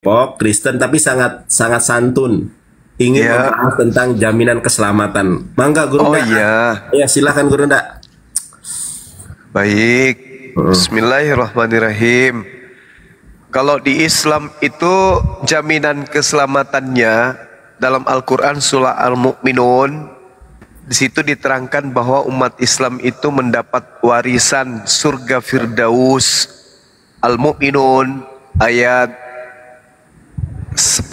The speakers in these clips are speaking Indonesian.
Pop Kristen tapi sangat sangat santun. Ingin Ya, membahas tentang jaminan keselamatan. Mangga Guru oh Nda. iya, Ya silakan Guru Nda. baik. Heeh. Bismillahirrahmanirrahim. Kalau di Islam itu jaminan keselamatannya dalam Al-Quran surah Al-Mu'minun, di situ diterangkan bahwa umat Islam itu mendapat warisan surga Firdaus. Al-Mu'minun ayat 10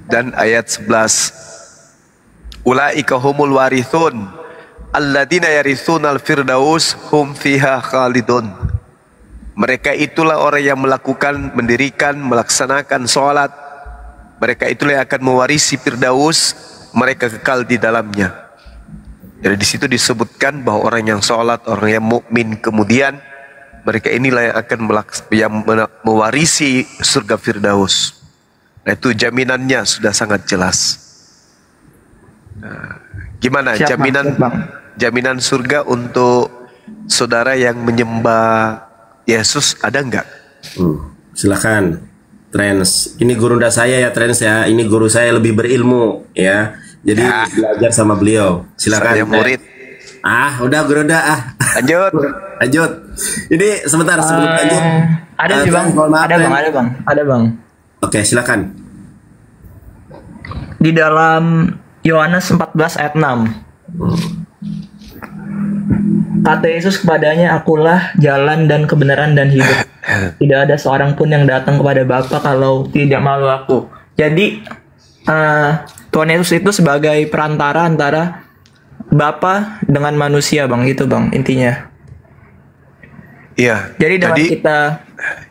dan ayat 11. Ulaika humul warithun alladzina yarithunal firdaus hum fiha khalidun. Mereka itulah orang yang melakukan, mendirikan, melaksanakan sholat. Mereka itulah yang akan mewarisi Firdaus. Mereka kekal di dalamnya. Jadi di situ disebutkan bahwa orang yang sholat, orang yang mukmin, kemudian mereka inilah yang akan mewarisi surga Firdaus. Nah, itu jaminannya sudah sangat jelas. Gimana Siap, Bang. jaminan Siap, Bang. jaminan surga untuk saudara yang menyembah Yesus ada nggak? Silakan. Trends. Ini Guru Nda saya ya Trends ya. Ini guru saya lebih berilmu ya. Jadi Ya. belajar sama beliau. Silakan. Saya murid. Udah Guru Nda Lanjut. Lanjut. Ini sebentar sebelum lanjut. Ada sih bang, Trends, mohon maaf, ada bang, Trends. ada bang, ada bang. Oke, silakan. Di dalam Yohanes 14 ayat 6. Kata Yesus kepadanya, akulah jalan dan kebenaran dan hidup. Tidak ada seorang pun yang datang kepada Bapa kalau tidak melalui aku. Jadi Tuhan Yesus itu sebagai perantara antara Bapa dengan manusia bang, gitu bang intinya. Iya. Jadi dengan kita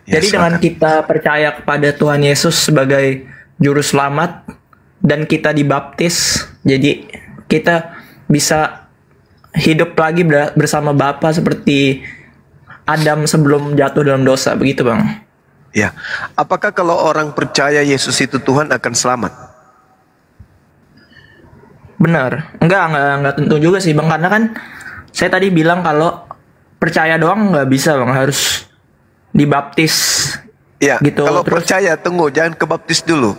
Ya, jadi dengan silakan. kita percaya kepada Tuhan Yesus sebagai juru selamat dan kita dibaptis, jadi kita bisa hidup lagi bersama Bapa seperti Adam sebelum jatuh dalam dosa, begitu Bang. Ya. Apakah kalau orang percaya Yesus itu Tuhan akan selamat? Benar. Enggak tentu juga sih Bang, karena kan saya tadi bilang kalau percaya doang nggak bisa Bang, harus dibaptis. Ya. Gitu, Kalau terus- percaya, tunggu, jangan kebaptis dulu.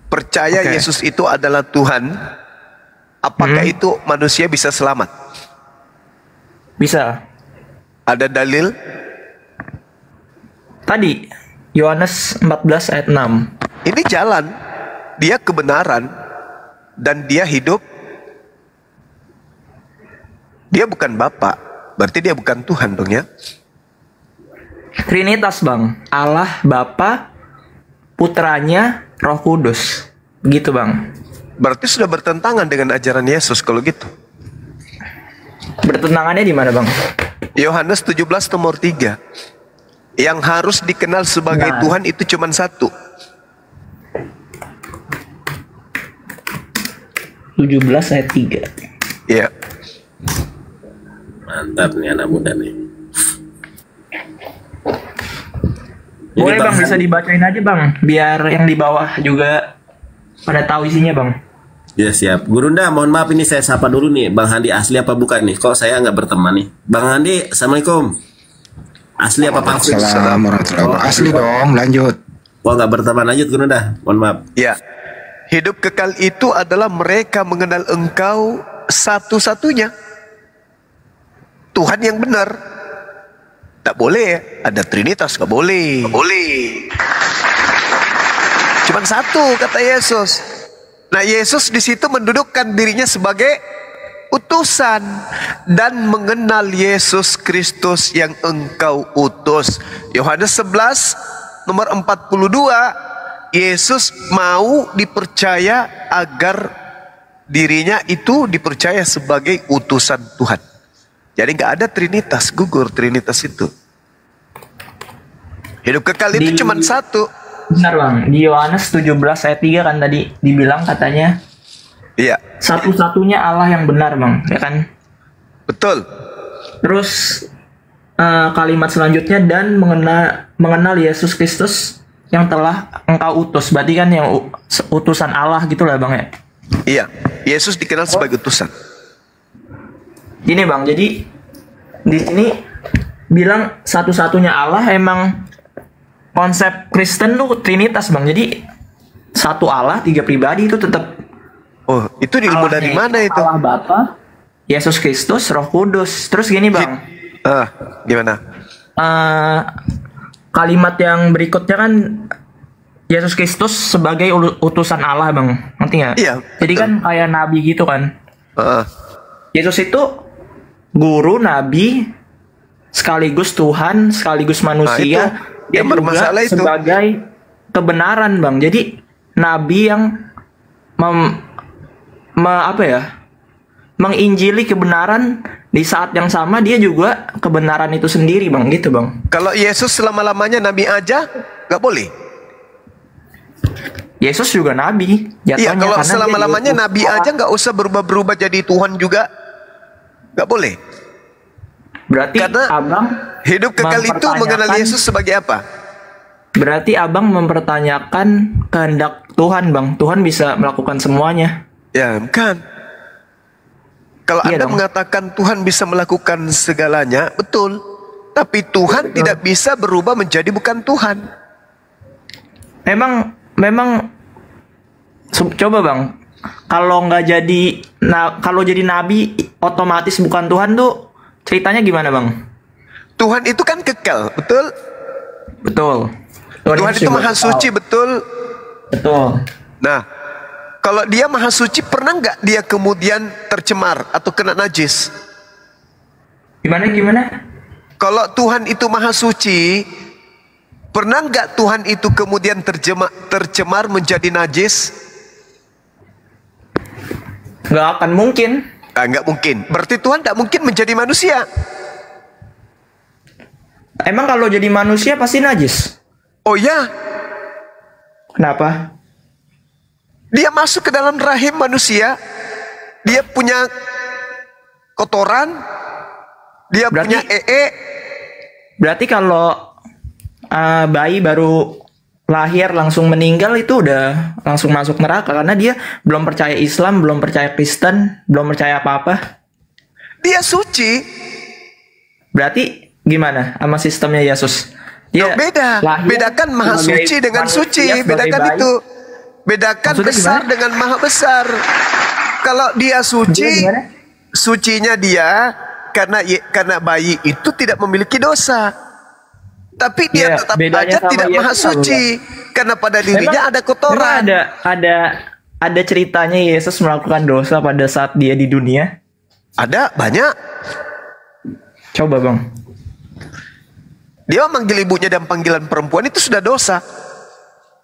Percaya Oke. Yesus itu adalah Tuhan. Apakah itu manusia bisa selamat? Bisa. Ada dalil? Tadi Yohanes 14 ayat 6. Ini jalan. Dia kebenaran. Dan dia hidup. Dia bukan Bapa. Berarti dia bukan Tuhan dong ya. Trinitas bang, Allah Bapa, Putranya, Roh Kudus, begitu bang. Berarti sudah bertentangan dengan ajaran Yesus kalau gitu. Bertentangannya di mana bang? Yohanes 17 nomor 3. Yang harus dikenal sebagai Nah. Tuhan itu cuma satu. 17 ayat 3. Ya. Mantap nih anak muda nih. Boleh Ini bang, bisa dibacain aja bang, biar yang di bawah juga pada tahu isinya bang. Ya siap. Guru Nda, mohon maaf ini saya sapa dulu nih. Bang Handi asli apa bukan nih? Kok saya nggak berteman nih? Bang Handi, assalamualaikum. Asli apa palsu? Assalamualaikum warahmatullahi wabarakatuh. Asli dong, lanjut. Wah nggak berteman, lanjut Guru Nda. Mohon maaf. Ya. Hidup kekal itu adalah mereka mengenal Engkau satu-satunya Tuhan yang benar. Tak boleh ada Trinitas, nggak boleh. Nggak boleh. Cuman satu kata Yesus. Nah, Yesus di situ mendudukkan dirinya sebagai utusan dan mengenal Yesus Kristus yang engkau utus. Yohanes 11 nomor 42, Yesus mau dipercaya agar dirinya itu dipercaya sebagai utusan Tuhan. Jadi nggak ada Trinitas, gugur Trinitas itu. Hidup kekal itu cuma satu. Benar bang, di Yohanes 17 ayat 3 kan tadi dibilang katanya Iya, satu-satunya Allah yang benar bang, ya kan? betul. Terus kalimat selanjutnya dan mengenal Yesus Kristus yang telah engkau utus. Berarti kan yang utusan Allah gitu lah bang ya. Iya, Yesus dikenal sebagai utusan. Gini bang, jadi di sini bilang satu-satunya Allah emang konsep Kristen tuh Trinitas bang. Jadi satu Allah, 3 pribadi itu tetap. Oh, itu ilmu dari mana itu? Allah Bapa, Yesus Kristus, Roh Kudus. Terus gini bang. Gimana? Kalimat yang berikutnya kan Yesus Kristus sebagai utusan Allah bang, ngerti nggak? Iya. Jadi kan kayak nabi gitu kan. Yesus itu guru, nabi, sekaligus Tuhan, sekaligus manusia. Dia juga sebagai kebenaran bang. Jadi nabi yang menginjili kebenaran di saat yang sama dia juga kebenaran itu sendiri bang, gitu bang. Kalau Yesus selama-lamanya nabi aja nggak boleh. Yesus juga nabi. Iya, kalau selama-lamanya nabi aja nggak usah berubah-berubah jadi Tuhan juga nggak boleh. Berarti karena abang hidup kekal itu mengenal Yesus sebagai apa? Berarti abang mempertanyakan kehendak Tuhan bang. Tuhan bisa melakukan semuanya. Ya bukan. Kalau Anda mengatakan Tuhan bisa melakukan segalanya, betul. Tapi Tuhan tidak bisa berubah menjadi bukan Tuhan. Memang coba bang, kalau nggak jadi, kalau jadi nabi otomatis bukan Tuhan tuh ceritanya gimana bang? Tuhan itu kan kekal, betul? Betul. Tuhan itu maha suci, betul? Betul. Nah, kalau dia maha suci, pernah nggak dia kemudian tercemar atau kena najis? Gimana? Kalau Tuhan itu maha suci, pernah nggak Tuhan itu kemudian tercemar menjadi najis? Nggak akan mungkin. Nggak mungkin. Berarti Tuhan nggak mungkin menjadi manusia. Emang kalau jadi manusia pasti najis? Oh ya. Kenapa? Dia masuk ke dalam rahim manusia, dia punya kotoran, dia punya Berarti kalau bayi baru lahir langsung meninggal itu udah langsung masuk neraka karena dia belum percaya Islam, belum percaya Kristen, belum percaya apa-apa. Dia suci. Berarti gimana sama sistemnya Yesus? Dia bedakan maha suci dengan suci, bedakan bayi. Itu. Bedakan maksudnya besar gimana? Dengan maha besar. Kalau dia suci, sucinya dia karena bayi itu tidak memiliki dosa. Tapi dia tetap aja tidak maha suci karena pada dirinya ada kotoran. Ada ceritanya Yesus melakukan dosa pada saat dia di dunia? Ada, banyak. Coba bang. Dia memanggil ibunya dan panggilan perempuan itu sudah dosa.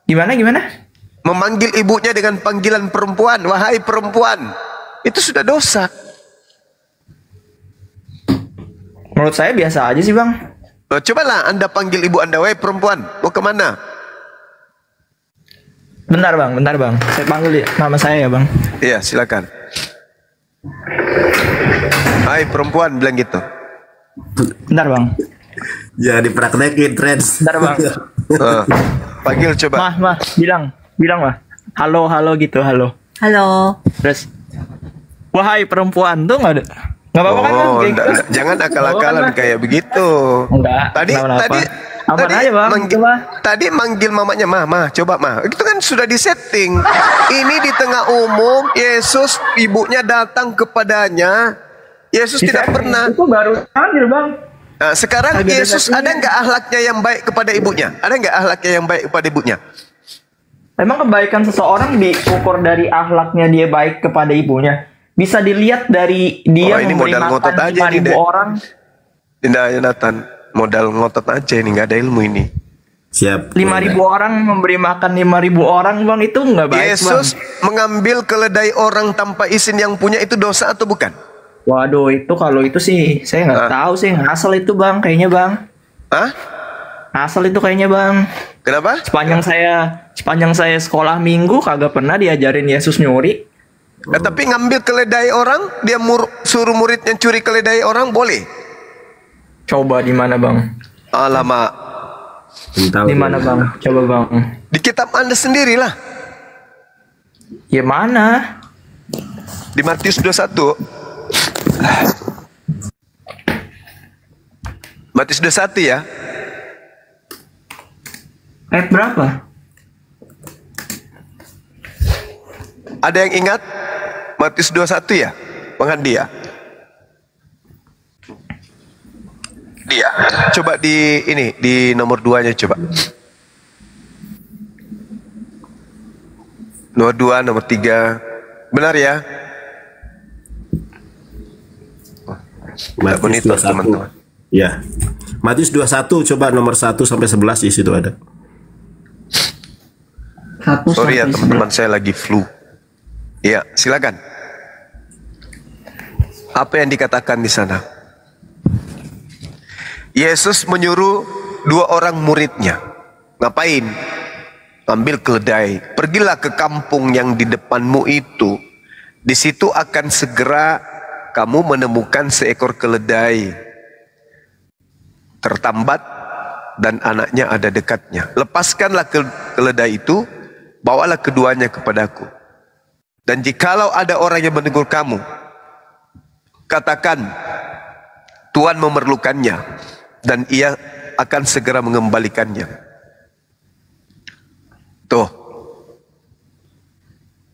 Gimana? Memanggil ibunya dengan panggilan perempuan, wahai perempuan, itu sudah dosa. Menurut saya biasa aja sih bang. Cobalah Anda panggil ibu Anda, wahai perempuan, mau kemana? Bentar bang, saya panggil nama saya ya bang. Iya silakan. Hai perempuan, bilang gitu. Bentar bang. Ya dipraktekin trends. Bentar bang. Panggil coba. Mah, bilang mah. Halo gitu, halo. Terus, wahai perempuan tuh nggak apa-apa kan? Jangan akal-akalan kayak begitu. Enggak. Tadi manggil mamanya mah, coba mah. Itu kan sudah disetting. Ini di tengah umum, Yesus ibunya datang kepadanya. Yesus tidak pernah. Itu baru panggil bang. Nah, sekarang Yesus ada nggak akhlaknya yang baik kepada ibunya? Ada nggak akhlaknya yang baik kepada ibunya? Emang kebaikan seseorang diukur dari akhlaknya dia baik kepada ibunya? Bisa dilihat dari dia memberi makan 5.000 orang. Tidak, Nathan. Modal ngotot aja ini, nggak ada ilmu ini. Siap. 5.000 orang memberi makan 5.000 orang bang, itu nggak baik. Yesus mengambil keledai orang tanpa izin yang punya itu dosa atau bukan? Waduh, itu kalau itu sih saya nggak tahu sih, ngasal itu bang, kayaknya bang. Hah? Ngasal itu kayaknya bang. Kenapa? Sepanjang saya sekolah minggu kagak pernah diajarin Yesus nyuri. Tapi ngambil keledai orang, dia suruh muridnya curi keledai orang, boleh? Coba di mana bang? Alamak. Di mana bang? Coba bang. Di kitab Anda sendirilah. Ya mana? Di Matius 21. Matius 21 ya. Ayat berapa? Ada yang ingat? Matius 21 ya? Bang Handi ya? Dia. Coba di ini, di nomor 2-nya coba. Nomor 2, nomor 3. Benar ya? Matius Monitor 21. teman-teman. Ya. Matius 21 coba nomor 1 sampai 11 di situ ada. 1 Sorry ya sampai teman-teman, saya lagi flu. Iya, silakan. Apa yang dikatakan di sana? Yesus menyuruh 2 orang muridnya. Ngapain? Ambil keledai. Pergilah ke kampung yang di depanmu itu. Di situ akan segera kamu menemukan seekor keledai tertambat dan anaknya ada dekatnya. Lepaskanlah keledai itu, bawalah keduanya kepadaku. Dan jikalau ada orang yang menegur kamu, katakan, Tuhan memerlukannya, dan ia akan segera mengembalikannya. Tuh.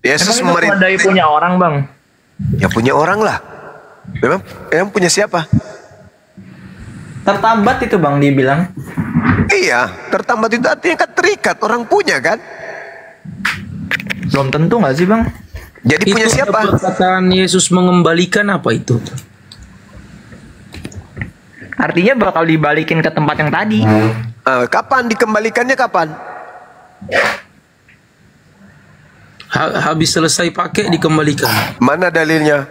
Yesus Emang itu keledai punya orang, Bang? Ya punya orang lah. Memang punya siapa? Tertambat itu, Bang, dibilang. Iya, tertambat itu artinya kan terikat, orang punya kan? Belum tentu nggak sih, Bang? Jadi punya Itu siapa? perkataan Yesus mengembalikan apa itu? Artinya bakal dibalikin ke tempat yang tadi. Kapan dikembalikannya kapan? Habis selesai pakai dikembalikan. Mana dalilnya?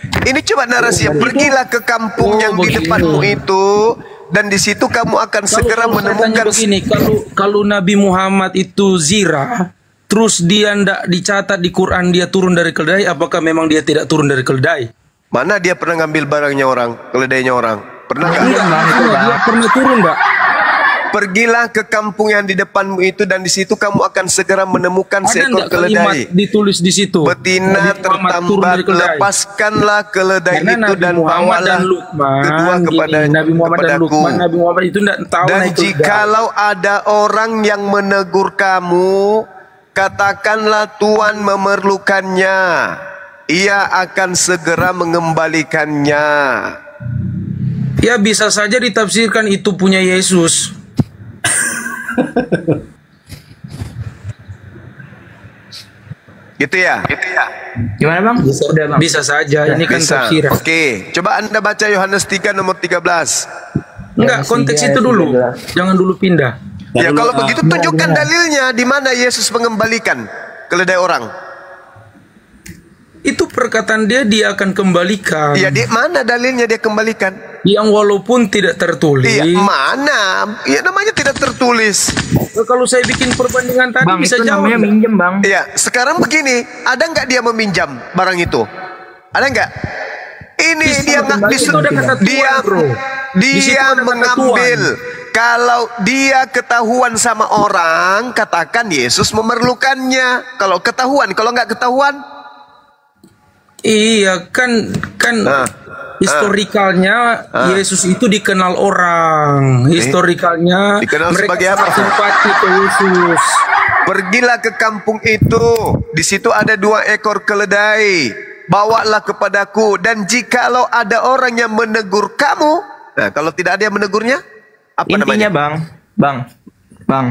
Ini coba narasinya. Pergilah ke kampung yang di begini. depanmu itu, dan di situ kamu akan segera Kalau saya tanya menemukan. begini, kalau Nabi Muhammad itu zirah, terus dia ndak dicatat di Quran dia turun dari keledai, apakah memang dia tidak turun dari keledai? Mana dia pernah ngambil barangnya orang, keledainya orang? Pernah nggak? Dia pernah turun ndak? Pergilah ke kampung yang di depanmu itu, dan di situ kamu akan segera menemukan Ada seekor ndak kalimat keledai. ditulis di situ? Betina Nabi Muhammad turun tertambat, dari keledai. lepaskanlah keledai Karena itu Nabi dan Muhammad bawalah dan Luqman, kedua kepada Nabi Muhammad dan kepadaku. Luqman, Nabi Muhammad itu tidak tahu Dan naik keledai. jikalau ada orang yang menegur kamu, katakanlah Tuhan memerlukannya, ia akan segera mengembalikannya. Ya bisa saja ditafsirkan itu punya Yesus. Gitu ya? Gimana, Bang? Udah, Bang. Bisa saja, ini kan Bisa. tafsiran. Oke, coba Anda baca Yohanes 3 nomor 13. Enggak, konteks itu dulu. Jangan dulu pindah. Ya Lalu, kalau begitu tunjukkan gimana? dalilnya di mana Yesus mengembalikan keledai orang. Itu perkataan dia akan kembalikan. Ya di mana dalilnya dia kembalikan? Yang walaupun tidak tertulis. Iya, mana? Ya namanya tidak tertulis. Kalau saya bikin perbandingan tadi Bang, bisa itu jawab. namanya minjem, Bang. Iya, sekarang begini, ada nggak dia meminjam barang itu? Ada nggak? Ini Di situ dia kembali, di itu ada kata Tuhan, dia bro. Di situ dia ada kata mengambil. Tuhan. Kalau dia ketahuan sama orang, katakan Yesus memerlukannya. Kalau ketahuan, kalau nggak ketahuan, Iya, kan Nah, historikalnya Yesus itu dikenal orang. Historikalnya dikenal mereka sebagai apa? simpati ke Yesus. pergilah ke kampung itu. Di situ ada 2 ekor keledai. Bawalah kepadaku. Dan jikalau ada orang yang menegur kamu, nah kalau tidak ada yang menegurnya, apa Intinya, namanya? Bang.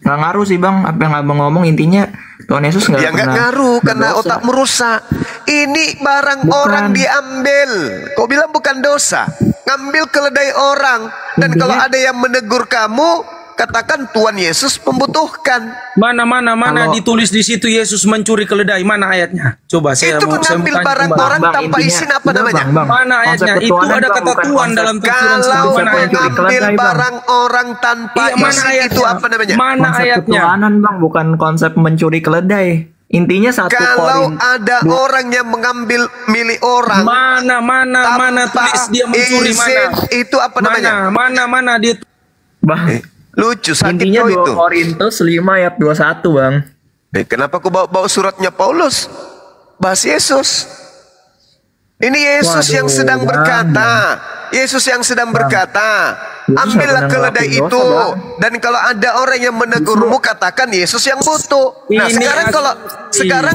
Nggak ngaruh sih, Bang. Apa yang Abang ngomong intinya Tuhan Yesus nggak Ya nggak pernah ngaruh karena berdosa. otak merusak. Ini barang Bukan. orang diambil. Kau bilang bukan dosa. Ngambil keledai orang. Dan Intinya- kalau ada yang menegur kamu, katakan Tuhan Yesus membutuhkan. Mana Kalau- ditulis di situ Yesus mencuri keledai? Mana ayatnya? Coba saya Itu mau saya mengambil tanya barang kembali. orang tanpa intinya- izin apa Udah, namanya? Bang. Mana Konsep ayatnya? Itu ketuhanan, ada Bang, kata bukan Tuhan konsep- dalam tafsiran Kalau satu. Mana ayatnya? mencuri mengambil keledai, Bang. barang orang tanpa Iya, mana izin ayatnya? itu apa namanya? Mana Konsep ayatnya? ketuhanan, Bang, bukan konsep mencuri keledai. Intinya satu Kalau Korin. ada orang yang mengambil milik orang Mana tanpa tulis dia mencuri izin, mana? itu apa namanya? Mana dia? Bang, Lucu, sakit intinya kau 2 itu. Korintus 5 ayat 21, Bang. Kenapa kau bawa suratnya Paulus? Bahas Yesus. Ini Yesus Waduh, yang sedang Bang. berkata. Yesus yang sedang berkata. Ambillah pernah keledai ngelakuin itu. dosa, Bang. Dan kalau ada orang yang menegurmu, katakan Yesus yang butuh. Nah, Ini sekarang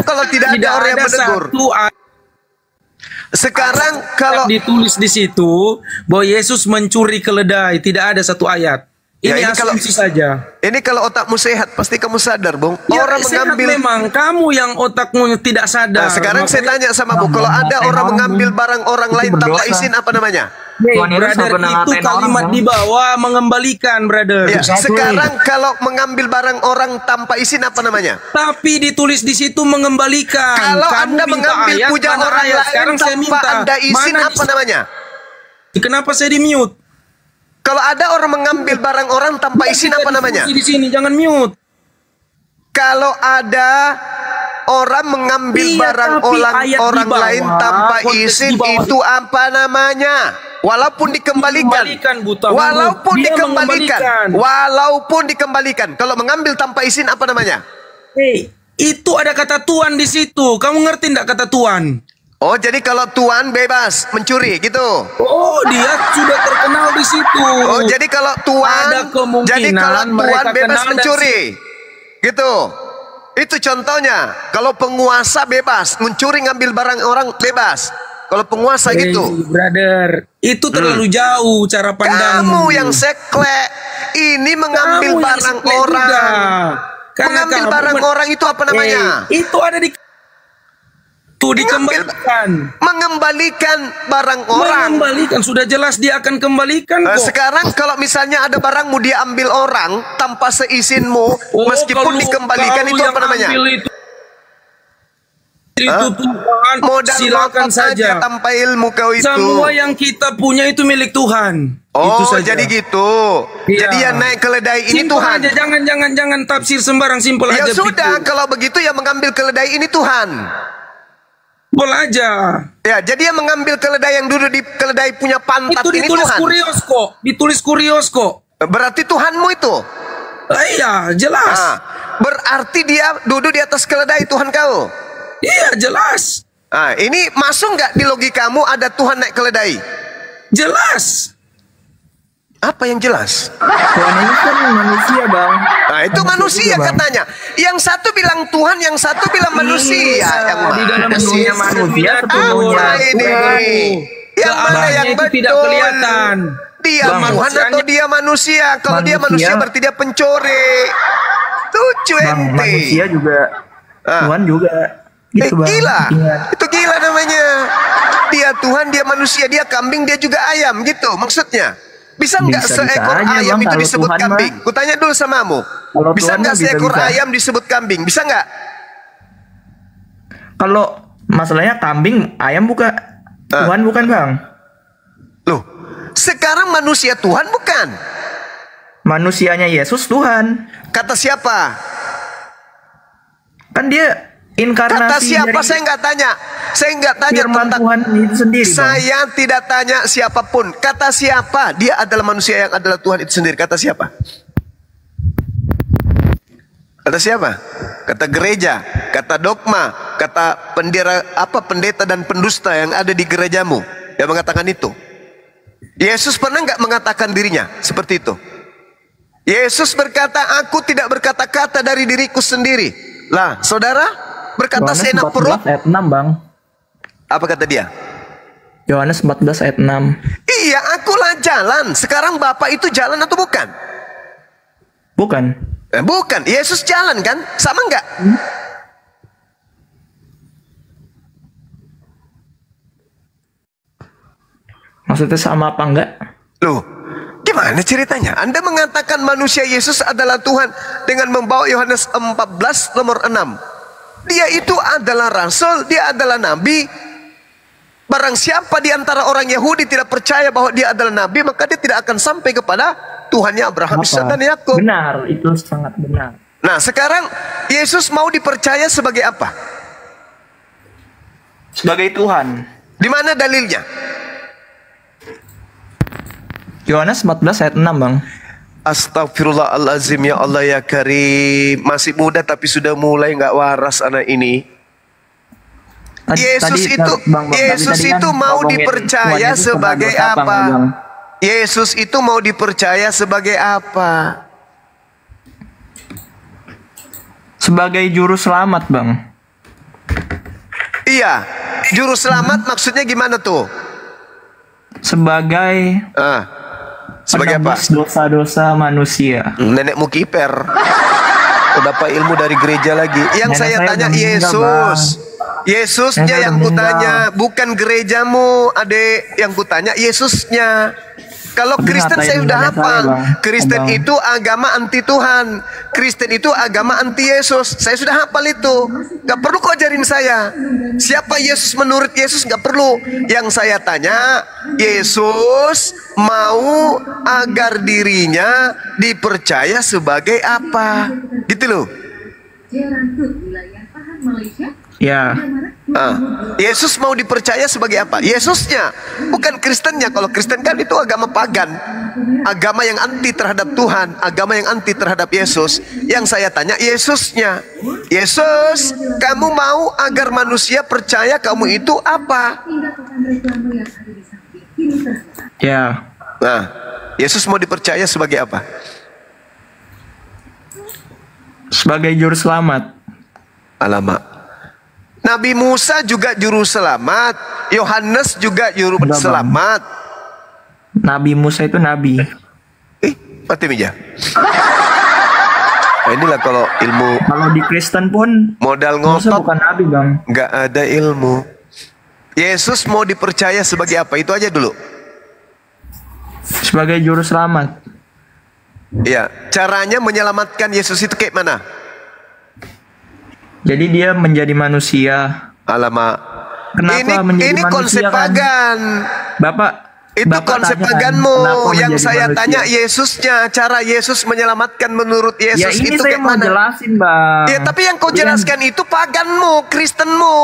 kalau tidak ada orang yang menegur. satu Sekarang kalau ditulis di situ bahwa Yesus mencuri keledai, tidak ada satu ayat. Ya, Ini ini kalau- asumsi saja. ini kalau otakmu sehat, pasti kamu sadar, Bung. Ya, Orang sehat mengambil. memang kamu yang otakmu tidak sadar. Nah, sekarang saya tanya sama Bu, kalau ada orang mengambil barang orang lain tanpa berdosa. izin, apa namanya? Tuhan Yesus Brother, nggak pernah itu ngatain orang, kalimat Bang. di bawah mengembalikan, brother. Ya, Exactly. sekarang kalau mengambil barang orang tanpa izin, apa namanya? Tapi ditulis di situ mengembalikan. Kalau Kamu Anda minta mengambil ayat, puja mana orang ayat? lain Sekarang saya tanpa minta. Anda izin, Mana apa namanya? Kenapa saya di mute? Kalau ada orang mengambil barang orang tanpa izin, apa namanya? Di sini jangan mute. Kalau ada orang mengambil Iya, barang tapi ayat di orang bawah, lain tanpa konteks izin, di bawah. itu apa namanya? Walaupun dikembalikan, Dikembalikan, buta walaupun huruf. Dia dikembalikan, mengembalikan. walaupun dikembalikan. Kalau mengambil tanpa izin, apa namanya? Hey, itu ada kata Tuhan di situ. Kamu ngerti enggak kata Tuhan? Oh, jadi kalau tuan bebas mencuri gitu. Oh, dia sudah terkenal di situ. Oh, jadi kalau tuan, Ada kemungkinan jadi kalau tuan mereka bebas kenal dan mencuri, gitu. Itu contohnya. Kalau penguasa bebas mencuri, ngambil barang orang bebas. Kalau penguasa Hey, gitu. brother, itu terlalu jauh cara pandangmu. Kamu yang sekle, ini mengambil Kamu yang barang sekle orang. juga. Karena Mengambil kamu barang orang itu apa namanya? Itu ada di tuh dikembalikan. Mengembalikan barang orang. Mengembalikan, sudah jelas dia akan kembalikan Nah, kok. sekarang kalau misalnya ada barangmu dia ambil orang tanpa seizinmu, Oh, meskipun dikembalikan kalau itu yang apa namanya? ambil itu Tuhan, Modal silakan ngotot aja saja. tanpa ilmu kau itu. Semua yang kita punya itu milik Tuhan. Oh, Itu saja. jadi gitu. Iya. Jadi yang naik keledai ini Simpel Tuhan. aja, jangan tafsir sembarang, simpel Ya aja. sudah, pikir. kalau begitu yang mengambil keledai ini Tuhan. Simpel aja. Ya, jadi yang mengambil keledai yang duduk di keledai punya pantat Itu ini ditulis Tuhan. kurios kok. Ditulis kurios kok. Berarti Tuhanmu itu. Iya, jelas. Nah, berarti dia duduk di atas keledai Tuhan kau. Iya, jelas. Nah, ini masuk nggak di logikamu ada Tuhan naik keledai? Jelas. Apa yang jelas? Tuhan Yesus kan manusia, Bang. Nah, itu manusia juga, Bang. katanya. Yang satu bilang Tuhan, yang satu bilang manusia. Yang Di dalam mana dunia sih? manusia Apa sepenuhnya ini? Yang mana Keabahannya yang itu betul? tidak kelihatan. Dia Bang, Tuhan atau manusianya- dia manusia? Kalau dia manusia Manusia- berarti dia pencuri. Lucu Bang, ente. manusia juga. Ah. Tuhan juga. Gitu, Bang. Gila. Ingat. Itu gila namanya. Dia Tuhan, dia manusia, dia kambing, dia juga ayam gitu maksudnya. Bisa nggak Bisa-bisa seekor aja, ayam Bang, itu kalau disebut Tuhan kambing? mah. Kutanya dulu samamu. Kalau Bisa Tuhan nggak mah seekor bisa-bisa. ayam disebut kambing? Bisa nggak? Kalau masalahnya kambing, ayam bukan. Tuhan bukan, Bang. Loh, sekarang manusia Tuhan bukan? Manusianya Yesus Tuhan. Kata siapa? Kan dia inkarnasi Kata siapa? dari Saya nggak tanya. Saya nggak tanya firman tentang. Tuhan itu sendiri, Bang. Saya tidak tanya siapapun. Kata siapa? Dia adalah manusia yang adalah Tuhan itu sendiri. Kata siapa? Kata siapa? Kata gereja, kata dogma, kata pendeta dan pendusta yang ada di gerejamu yang mengatakan itu. Yesus pernah nggak mengatakan dirinya seperti itu? Yesus berkata, aku tidak berkata-kata dari diriku sendiri. Lah, saudara berkata Yohanes seenak 14 perut. ayat 6, Bang. Apa kata dia? Yohanes 14 ayat 6. Iya, akulah jalan. Sekarang Bapak itu jalan atau bukan? Bukan. Bukan. Yesus jalan kan? Sama nggak? Maksudnya sama apa enggak? Loh, gimana ceritanya? Anda mengatakan manusia Yesus adalah Tuhan dengan membawa Yohanes 14 nomor 6. Dia itu adalah rasul, dia adalah nabi. Barang siapa di antara orang Yahudi tidak percaya bahwa dia adalah nabi, maka dia tidak akan sampai kepada Tuhannya Abraham, Ishak dan Yakub. Benar, itu sangat benar. Nah, sekarang Yesus mau dipercaya sebagai apa? Sebagai Tuhan. Di mana dalilnya? Yohanes 14 ayat 6, Bang. Astagfirullahalazim, ya Allah ya Karim. Masih muda tapi sudah mulai nggak waras anak ini. Yesus itu Bang, Yesus tadi itu kan mau ngomongin dipercaya Tuhan Yesus tentang sebagai dosa apa? enggak, Bang? Yesus itu mau dipercaya sebagai apa? Sebagai juru selamat, Bang. Iya, juru selamat maksudnya gimana tuh? Sebagai Sebagai apa? penebus dosa-dosa manusia. Nenekmu kiper. Dapat ilmu dari gereja lagi. Yang Nenek saya saya tanya udah meninggal, Yesus. Yesusnya Nenek yang udah kutanya, meninggal. bukan gerejamu, adek. Yang kutanya Yesusnya. Kalau Tapi Kristen ngatain saya udah nenek hafal. saya, Bang. Kristen Abang. itu agama anti Tuhan. Kristen itu agama anti Yesus. Saya sudah hafal itu. Gak perlu kau ajarin saya. Siapa Yesus menurut Yesus gak perlu. Yang saya tanya, Yesus mau agar dirinya dipercaya sebagai apa? Gitu loh. Ya, Yesus mau dipercaya sebagai apa? Yesusnya, bukan Kristennya. Kalau Kristen kan itu agama pagan, agama yang anti terhadap Tuhan, agama yang anti terhadap Yesus. Yang saya tanya Yesusnya. Yesus, kamu mau agar manusia percaya kamu itu apa? ya. Nah, Yesus mau dipercaya sebagai apa? Sebagai juru selamat. Alamak. Nabi Musa juga juru selamat, Yohanes juga juru Enggak, Bang. selamat. Nabi Musa itu nabi. Mati meja. Nah, inilah kalau ilmu Kalau di Kristen pun modal Musa ngotot bukan nabi, Bang. nggak ada ilmu. Yesus mau dipercaya sebagai apa? Itu aja dulu. Sebagai juru selamat. Ya, caranya menyelamatkan Yesus itu kayak mana? Jadi dia menjadi manusia. Alamak. Kenapa menjadi ini konsep manusia, kan? pagan. Bapak, Itu Bapak konsep tanya kan, paganmu. kenapa Yang menjadi saya manusia? tanya Yesusnya, cara Yesus menyelamatkan menurut Ya Yesus ini itu saya kayak mau mana? jelasin, Bang. Ya, tapi yang kau Ini kan- jelaskan itu paganmu, Kristenmu.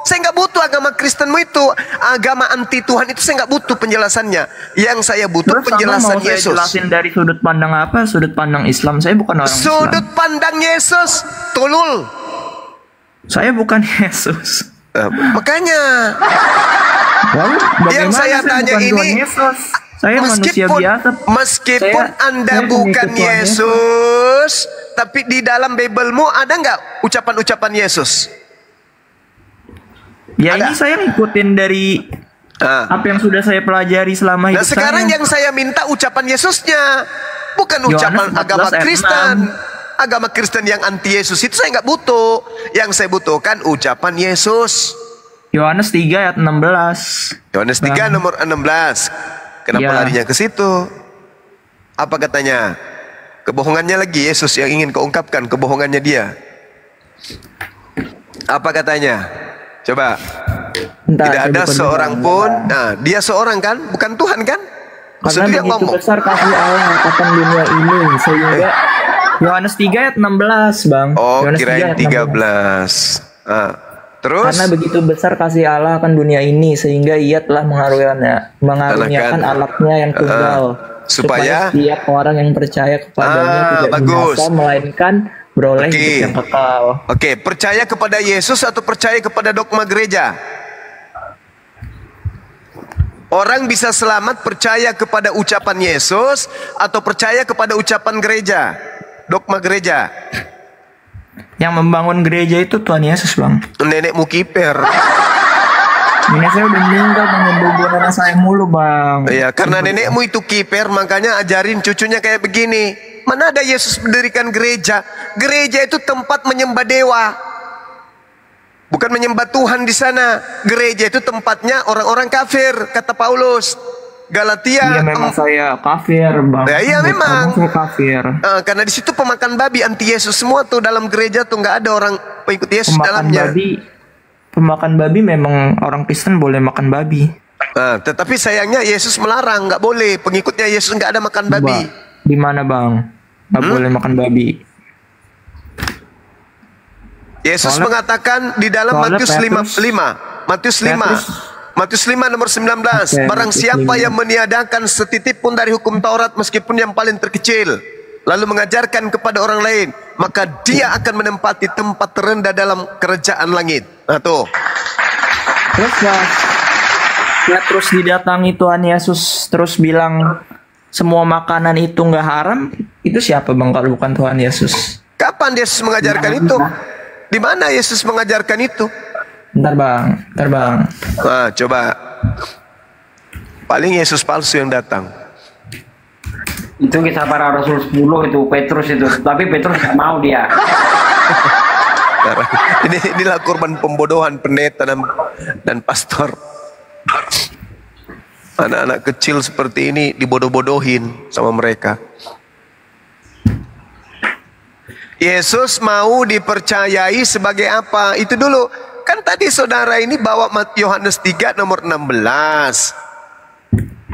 Saya nggak butuh agama Kristenmu itu. Agama anti Tuhan itu saya nggak butuh penjelasannya. Yang saya butuh Terus sama penjelasan mau saya Yesus. jelasin dari sudut pandang apa? Sudut pandang Islam. Saya bukan orang Sudut Islam. pandang Yesus, tulul. Saya bukan Yesus. Makanya Lalu bagaimana Yang saya tanya bukan ini, Tuhan Yesus? Saya manusia biasa. meskipun Anda saya bukan pengikut Tuhan Yesus, tapi di dalam Biblemu ada nggak ucapan-ucapan Yesus? Ya Ada. ini saya ngikutin dari apa yang sudah saya pelajari selama Nah hidup sekarang saya. yang saya minta ucapan Yesusnya, bukan Yohanes ucapan 14 agama ayat Kristen. 6. Agama Kristen yang anti Yesus itu saya nggak butuh. Yang saya butuhkan ucapan Yesus. Yohanes 3 ayat 16. Yohanes 3 Bang. nomor 16. Kenapa Ya. larinya ke situ? Apa katanya? Kebohongannya lagi Yesus yang ingin kau ungkapkan, kebohongannya dia. Apa katanya? Coba. Bentar, Tidak saya ada bukan seorang Tuhan. pun. Nah, dia seorang kan, bukan Tuhan kan? Karena Maksudnya dia begitu ngomong. besar kasih Allah akan dunia ini sehingga Yohanes 3 ayat 16, Bang. Oh, Yohanes 3 kirain ayat 16. 13. Terus? Karena begitu besar kasih Allah akan dunia ini sehingga ia telah mengaruniakan anaknya yang tunggal supaya setiap orang yang percaya kepadanya tidak bagus. binasa melainkan beroleh Oke. hidup yang kekal. Oke, percaya kepada Yesus atau percaya kepada dogma gereja? Orang bisa selamat percaya kepada ucapan Yesus atau percaya kepada ucapan gereja, dogma gereja. Yang membangun gereja itu Tuhan Yesus, Bang. Nenekmu kiper. Nenek saya udah meninggal, menghubungi nenek saya mulu, Bang. Iya, karena nenekmu itu kiper, makanya ajarin cucunya kayak begini. Mana ada Yesus mendirikan gereja? Gereja itu tempat menyembah dewa. Bukan menyembah Tuhan di sana. Gereja itu tempatnya orang-orang kafir, kata Paulus. Galatia. Iya memang saya kafir, Bang. Ya, iya, memang. Saya kafir. Karena di situ pemakan babi anti Yesus semua tuh dalam gereja tuh nggak ada orang pengikut Yesus dalamnya. Pemakan babi memang orang Kristen boleh makan babi. Tetapi sayangnya Yesus melarang, nggak boleh. Pengikutnya Yesus nggak ada makan babi. Di mana, Bang? Nggak boleh makan babi. Yesus Soalnya- mengatakan di dalam soalnya Matius 5, Matius 5 nomor 19, Oke, barang Matius siapa 5. yang meniadakan setitik pun dari hukum Taurat meskipun yang paling terkecil, lalu mengajarkan kepada orang lain, maka dia akan menempati tempat terendah dalam kerajaan langit. Nah tuh. Terus, Bang, terus didatangi Tuhan Yesus terus bilang semua makanan itu nggak haram, itu siapa bang kalau bukan Tuhan Yesus? Kapan Yesus mengajarkan itu? Di mana Yesus mengajarkan itu? Bentar bang. Nah, coba. Paling Yesus palsu yang datang. Itu kisah para rasul 10 itu Petrus itu, tapi Petrus nggak mau dia. Inilah korban pembodohan pendeta dan pastor. Anak-anak kecil seperti ini dibodoh-bodohin sama mereka. Yesus mau dipercayai sebagai apa? Itu dulu. Kan tadi saudara ini bawa Yohanes 3 nomor 16.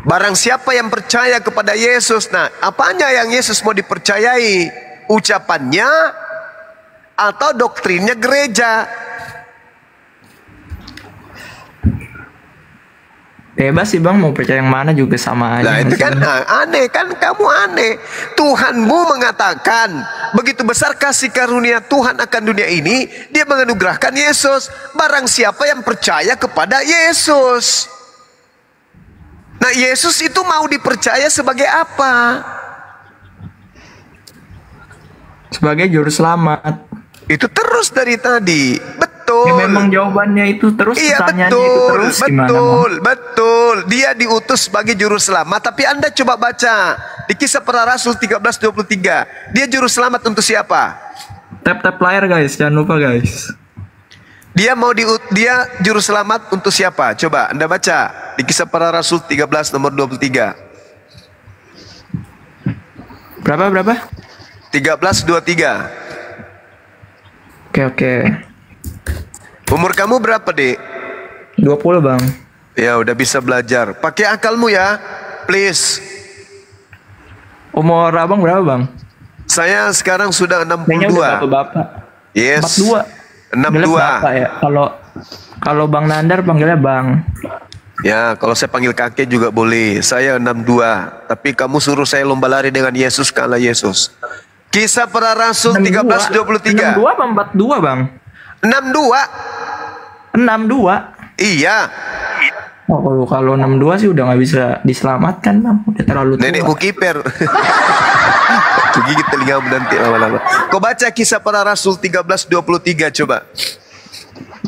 Barang siapa yang percaya kepada Yesus. Nah, apanya yang Yesus mau dipercayai? Ucapannya atau doktrinnya gereja? Bebas sih bang, mau percaya yang mana juga sama aja. Nah itu kan aneh kan, kamu aneh. Tuhanmu mengatakan begitu besar kasih karunia Tuhan akan dunia ini, dia menganugerahkan Yesus. Barang siapa yang percaya kepada Yesus. Nah Yesus itu mau dipercaya sebagai apa? Sebagai juru selamat. Itu terus dari tadi. Betul. Ya, memang jawabannya itu terus, iya, pertanyaannya betul, itu terus gimana? Betul. Dia diutus sebagai juru selamat. Tapi Anda coba baca di Kisah Para Rasul 13:23. Dia juru selamat untuk siapa? Tap layar guys, jangan lupa guys. Dia juru selamat untuk siapa? Coba Anda baca di Kisah Para Rasul 13 nomor 23. Berapa? 13:23. Oke. Umur kamu berapa, Dek? 20 bang. Ya udah bisa belajar. Pakai akalmu ya, please. Umur abang berapa bang? Saya sekarang sudah 62. Kayaknya udah bapak-bapak. Yes. 42. 62. Bapak ya. Kalau Bang Nandar panggilnya Bang. Ya, kalau saya panggil kakek juga boleh. Saya 62. Tapi kamu suruh saya lomba lari dengan Yesus, kalah Yesus. Kisah Para Rasul 13:23. 62 apa 42 bang? 62. 62. Iya. Oh, kalau 62 sih udah nggak bisa diselamatkan bang. Udah terlalu tua. Nenekmu kiper. Gigit telingamu nanti lama-lama. Kau baca Kisah Para Rasul 13:23 coba.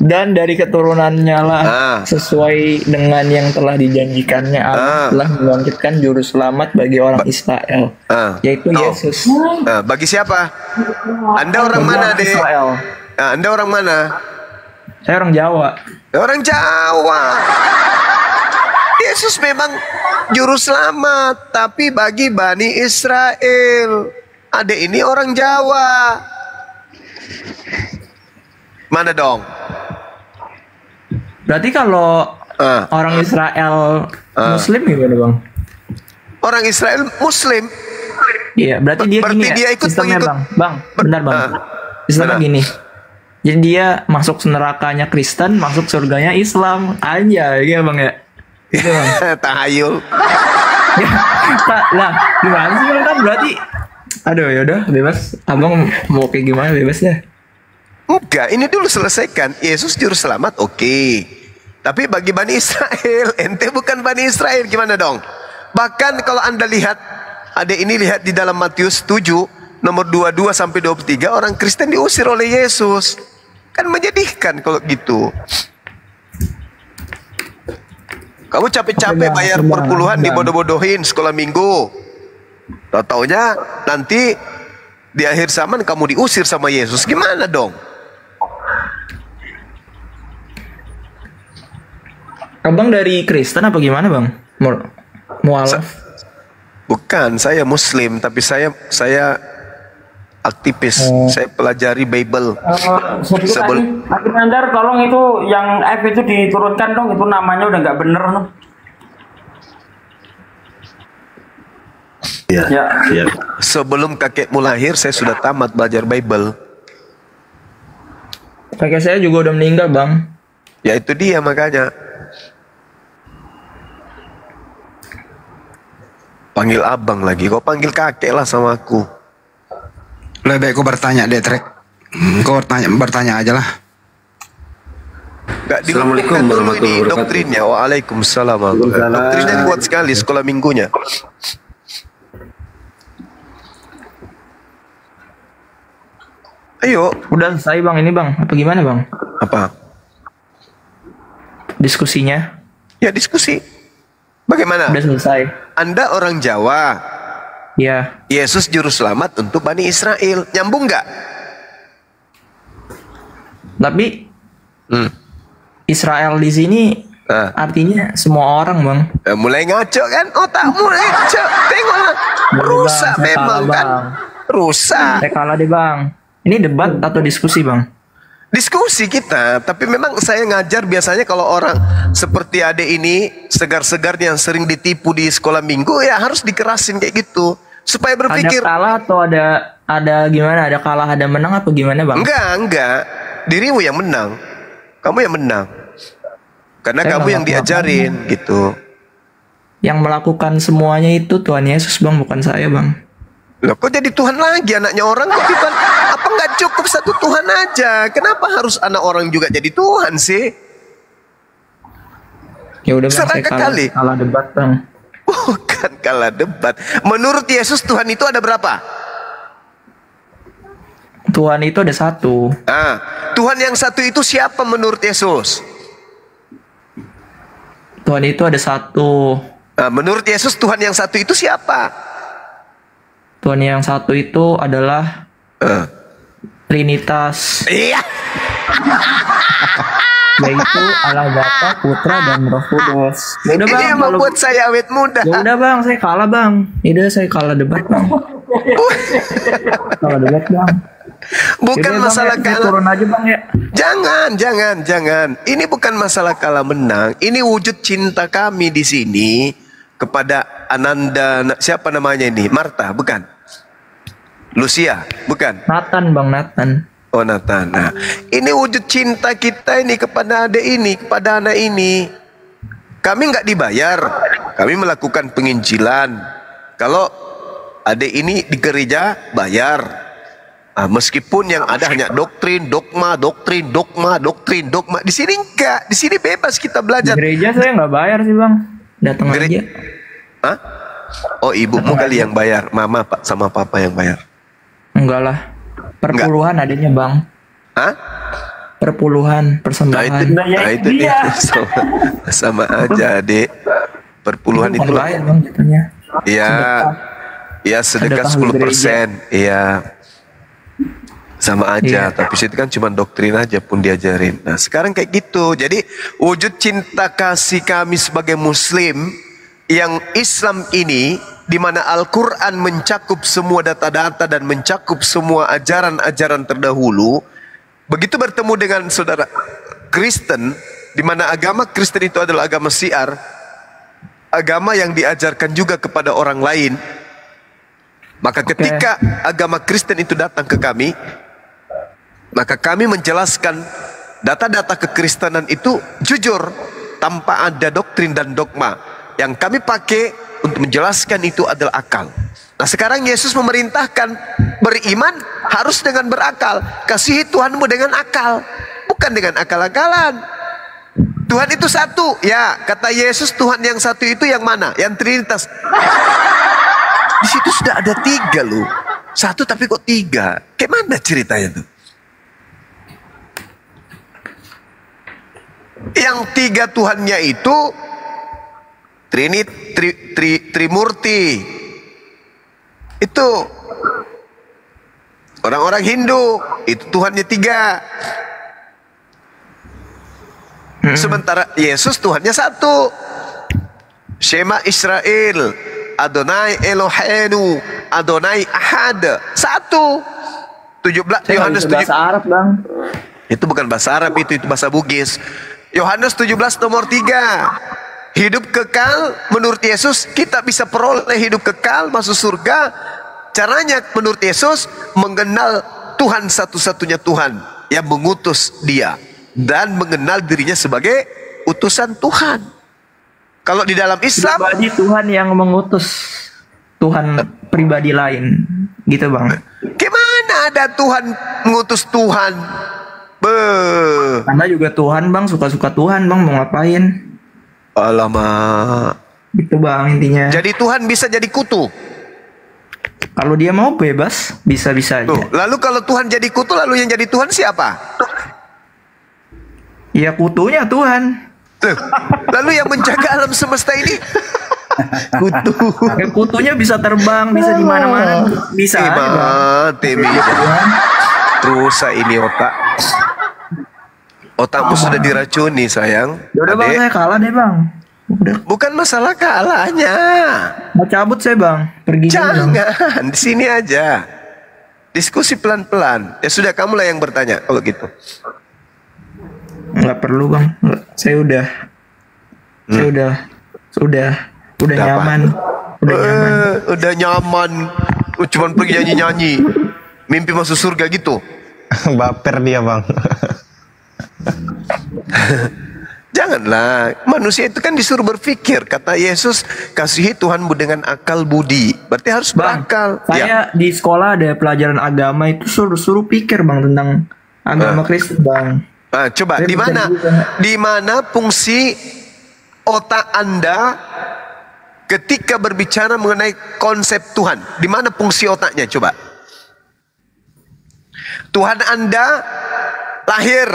Dan dari keturunannya lah sesuai dengan yang telah dijanjikannya Allah telah membangkitkan juru selamat bagi orang Israel, yaitu Yesus. Bagi siapa? Anda orang mana, Dek? Israel. Anda orang mana? Saya orang Jawa. Orang Jawa. Yesus memang juru selamat, tapi bagi Bani Israel. Adek ini orang Jawa. Mana dong? Berarti kalau orang Israel Muslim gimana bang? Orang Israel Muslim. Iya, berarti dia berarti gini ya, dia ikut sistemnya pengikut. bang. Benar bang. Sistemnya gini. Jadi dia masuk nerakanya Kristen, masuk surganya Islam. Aja, ya bang ya. Gitu bang. Tahayul. Lah, gimana sih bang kan berarti? Aduh, yaudah bebas. Abang mau kayak gimana bebas ya? Enggak, ini dulu selesaikan. Yesus juru selamat, oke. Tapi bagi Bani Israel, ente bukan Bani Israel, gimana dong? Bahkan kalau Anda lihat, ada ini lihat di dalam Matius 7, nomor 22 sampai 23, orang Kristen diusir oleh Yesus. Kan menyedihkan kalau gitu. Kamu capek-capek bayar perpuluhan dibodoh-bodohin sekolah minggu. Tahu-taunya nanti di akhir zaman kamu diusir sama Yesus. Gimana dong? Abang dari Kristen apa gimana bang? Mualaf? Bukan, saya Muslim, tapi saya aktivis. Saya pelajari Bible. Tapi Nandar, tolong itu yang F itu diturunkan dong. Itu namanya udah nggak bener loh. Ya. Sebelum kakekmu lahir, saya sudah tamat belajar Bible. Kakek saya juga udah meninggal bang. Ya itu dia makanya. Panggil abang lagi, kau panggil kakek lah sama aku. Lebih baik kau bertanya deh, Trek. Kau bertanya aja lah. Gak Assalamualaikum dilumpuhkan dulu warahmatullahi ini wabarakatuh. doktrinnya. Waalaikumsalam. Waalaikumsalam. Doktrinnya kuat sekali sekolah minggunya. Ayo, Udah selesai bang, ini bang. Apa gimana bang? apa? Diskusinya Ya diskusi. Bagaimana? udah selesai. Anda orang Jawa, Ya, Yesus juru selamat untuk Bani Israel. Nyambung nggak? tapi Hmm. Israel di sini Ah. artinya semua orang bang. Mulai ngaco kan? Otak mulai ngaco. Tengoklah. Rusak Bang, saya memang kalah, kan. Bang. Rusak. Saya kalah deh bang. Ini debat atau diskusi bang? Diskusi kita, tapi memang saya ngajar biasanya kalau orang seperti adik ini, segar-segarnya yang sering ditipu di sekolah minggu, ya harus dikerasin kayak gitu. Supaya berpikir, Ada kalah atau ada gimana? Ada kalah ada menang apa gimana bang? enggak. Dirimu yang menang. Kamu yang menang. Karena Saya kamu nggak yang diajarin gitu. Yang melakukan semuanya itu Tuhan Yesus bang, bukan saya bang. Loh, kok jadi Tuhan lagi anaknya orang? Kok Tuhan? Apa nggak cukup satu Tuhan aja? Kenapa harus anak orang juga jadi Tuhan sih? Ya udah bang, saya Serangka kali. kalah debat bang. Bukan kalah debat. Menurut Yesus Tuhan itu ada berapa? Tuhan itu ada satu. Tuhan yang satu itu siapa menurut Yesus? Tuhan itu ada satu. Menurut Yesus Tuhan yang satu itu siapa? Tuhan yang satu itu adalah Trinitas, Iya. yaitu Allah Bapa, Putra, dan Roh Kudus. Ya udah Ini bang, yang kalau membuat saya awet muda. ya udah bang, saya kalah bang. Ya udah saya kalah debat bang. Kalah debat bang. Bukan Yaudah, Bang, masalah ya, saya kalah. turun aja bang ya. Jangan. Ini bukan masalah kalah menang. Ini wujud cinta kami di sini kepada Ananda. Siapa namanya ini? Marta, bukan? Lucia, bukan? Nathan bang, Nathan. Oh, Nathan. Nah, ini wujud cinta kita ini kepada adik ini, kepada anak ini. Kami nggak dibayar. Kami melakukan penginjilan. Kalau adik ini di gereja bayar. Meskipun yang ada hanya doktrin, dogma. Di sini enggak. Di sini bebas kita Di belajar. gereja saya nggak bayar sih bang. Datang aja. Hah? Oh, ibumu kali yang bayar. Mama pak sama papa yang bayar. Enggak lah. Perpuluhan adanya bang. Hah? Perpuluhan, persembahan. Itu dia. Sama aja, adik. Perpuluhan Itu bukan itulah. bayar bang jatuhnya. Iya. Iya, sedekah Sedekah 10%. Iya. Sama aja, Iya. tapi situ kan cuma doktrin aja pun diajarin. Nah, sekarang kayak gitu. Jadi wujud cinta kasih kami sebagai muslim yang Islam ini, di mana Al-Quran mencakup semua data-data dan mencakup semua ajaran-ajaran terdahulu. Begitu bertemu dengan saudara Kristen, di mana agama Kristen itu adalah agama syiar, agama yang diajarkan juga kepada orang lain. Maka ketika agama Kristen itu datang ke kami, maka kami menjelaskan data-data kekristenan itu jujur, tanpa ada doktrin dan dogma. Yang kami pakai untuk menjelaskan itu adalah akal. Nah, sekarang Yesus memerintahkan beriman harus dengan berakal. Kasihi Tuhanmu dengan akal, bukan dengan akal-akalan. Tuhan itu satu. Ya, kata Yesus Tuhan yang satu itu yang mana? Yang Trinitas. Di situ sudah ada 3 loh. Satu tapi kok 3. Kayak mana ceritanya tuh? Yang 3 Tuhannya itu Trimurti. Itu orang-orang Hindu, itu Tuhannya 3. Sementara Yesus Tuhannya 1. Shema Israel, Adonai Eloheinu, Adonai Ahad. 1. 17 Saya nggak Yohanes bisa bahasa Arab bang. Itu bukan bahasa Arab, itu bahasa Bugis. Yohanes 17 nomor 3. Hidup kekal menurut Yesus, kita bisa peroleh hidup kekal, masuk surga. Caranya menurut Yesus mengenal Tuhan satu-satunya Tuhan yang mengutus dia dan mengenal dirinya sebagai utusan Tuhan. Kalau di dalam Islam, Pribadi Tuhan yang mengutus Tuhan pribadi lain, gitu bang. gimana ada Tuhan mengutus Tuhan? Anda juga Tuhan bang, suka-suka Tuhan bang, mau ngapain? Alamak. Gitu bang intinya. Jadi Tuhan bisa jadi kutu. Kalau dia mau bebas, bisa-bisa aja. Tuh, lalu kalau Tuhan jadi kutu, lalu yang jadi Tuhan siapa? Ya kutunya Tuhan. Loh, lalu yang menjaga alam semesta ini kutu. Ya, kutunya bisa terbang, bisa di mana-mana, bisa aja, bang. Rusak ini otak. Otakmu sudah diracuni sayang. Yaudah bang, Adek. saya kalah deh bang. Udah. Bukan masalah kalahnya. Mau cabut saya bang, pergi dulu, bang. Jangan, di sini aja. Diskusi pelan-pelan. Ya sudah, kamulah yang bertanya kalau gitu. Nggak perlu bang, saya udah Udah apa? nyaman, Udah nyaman. Cuman pergi nyanyi-nyanyi. Mimpi masuk surga gitu. Baper dia bang. Janganlah, manusia itu kan disuruh berpikir. Kata Yesus, kasihi Tuhanmu dengan akal budi. Berarti harus Bang, berakal. saya di sekolah ada pelajaran agama itu suruh pikir bang tentang agama Kristen bang. Coba Saya di mana fungsi otak Anda ketika berbicara mengenai konsep Tuhan? Di mana fungsi otaknya? Coba. Tuhan Anda lahir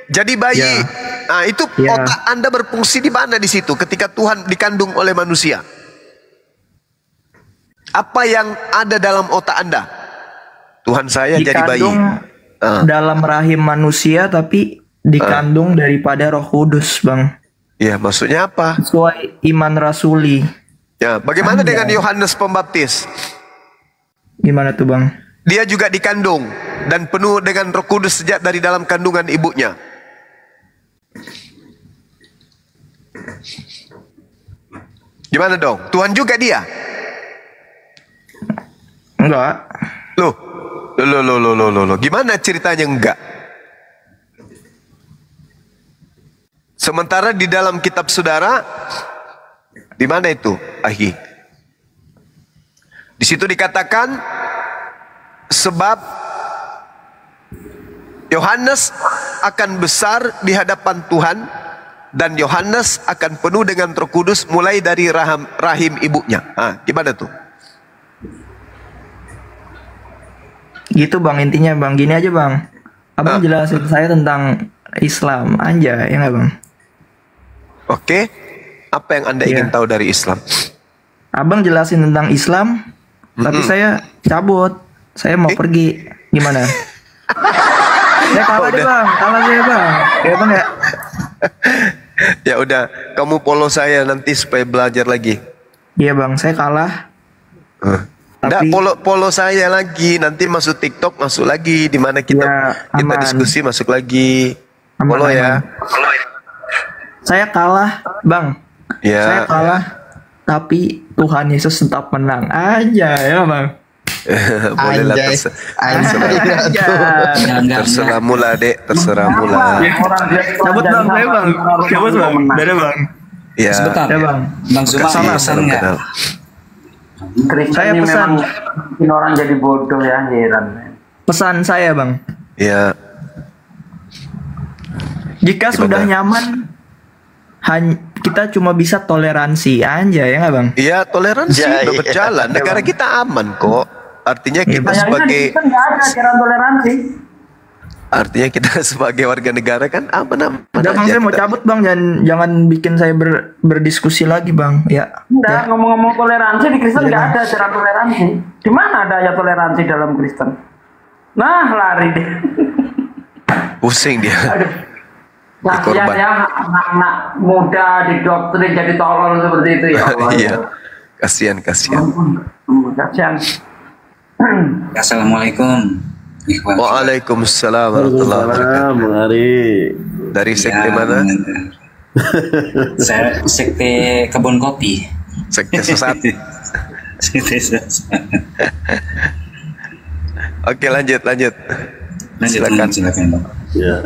jadi bayi. Ya. Itu Ya. otak Anda berfungsi di mana di situ ketika Tuhan dikandung oleh manusia? Apa yang ada dalam otak Anda? Tuhan saya jadi bayi. Dalam rahim manusia tapi dikandung daripada Roh Kudus bang. Ya, maksudnya apa? Sesuai iman rasuli. Ya, bagaimana dengan Yohanes Pembaptis? Gimana tuh bang? Dia juga dikandung dan penuh dengan Roh Kudus sejak dari dalam kandungan ibunya. Gimana dong? Tuhan juga dia? Enggak. Loh. Gimana ceritanya enggak? Sementara di dalam kitab saudara, di mana itu, Ahi? Di situ dikatakan sebab Yohanes akan besar di hadapan Tuhan dan Yohanes akan penuh dengan Roh Kudus mulai dari rahim ibunya. Gimana tuh? Gitu bang intinya bang, gini aja bang. Abang jelasin saya tentang Islam aja ya nggak bang? Oke. Apa yang Anda ingin tahu dari Islam? Abang jelasin tentang Islam, tapi saya cabut. Saya mau pergi. Gimana? Saya kalah deh bang, kalah saya bang. Ya bang ya. Ya udah, kamu follow saya nanti supaya belajar lagi. Iya bang, saya kalah. Nggak, follow saya lagi. Nanti masuk TikTok, masuk lagi. Di mana kita diskusi, masuk lagi. Follow ya. Saya kalah, bang. Ya. Saya kalah, tapi Tuhan Yesus tetap menang aja ya bang. Bolehlah, terserah mula dek, terserah mula. Cabut bang, saya bang. Cabut bang, dadah bang. Ya. Sebentar Ya bang. Bang Zuma Salam kenal. Kristen Saya ini pesan. memang bikin orang jadi bodoh ya, heran. Pesan saya bang, Ya. jika sudah nyaman, kita cuma bisa toleransi aja ya nggak bang? Iya, toleransi udah berjalan. Negara kita aman kok. Artinya kita sebagai Nggak ada ajaran toleransi. Artinya kita sebagai warga negara kan aman-aman Udah bang, aja saya mau kita. cabut bang, jangan bikin saya berdiskusi lagi bang. Ya. Enggak, ngomong-ngomong toleransi di Kristen nggak ada ajaran toleransi. Di mana ada ayat toleransi dalam Kristen? Nah, lari deh. Pusing dia. Kasihan korban. ya anak-anak muda didoktrin jadi tolol seperti itu ya Allah. Iya. Kasihan. Kasihan. Assalamualaikum. Waalaikumsalam warahmatullahi wabarakatuh. Mari. Dari sekte mana? Saya sekte kebun kopi. Sekte sesat. Sekte sesat. Oke, lanjut. Lanjut, Silakan. silakan. Ya.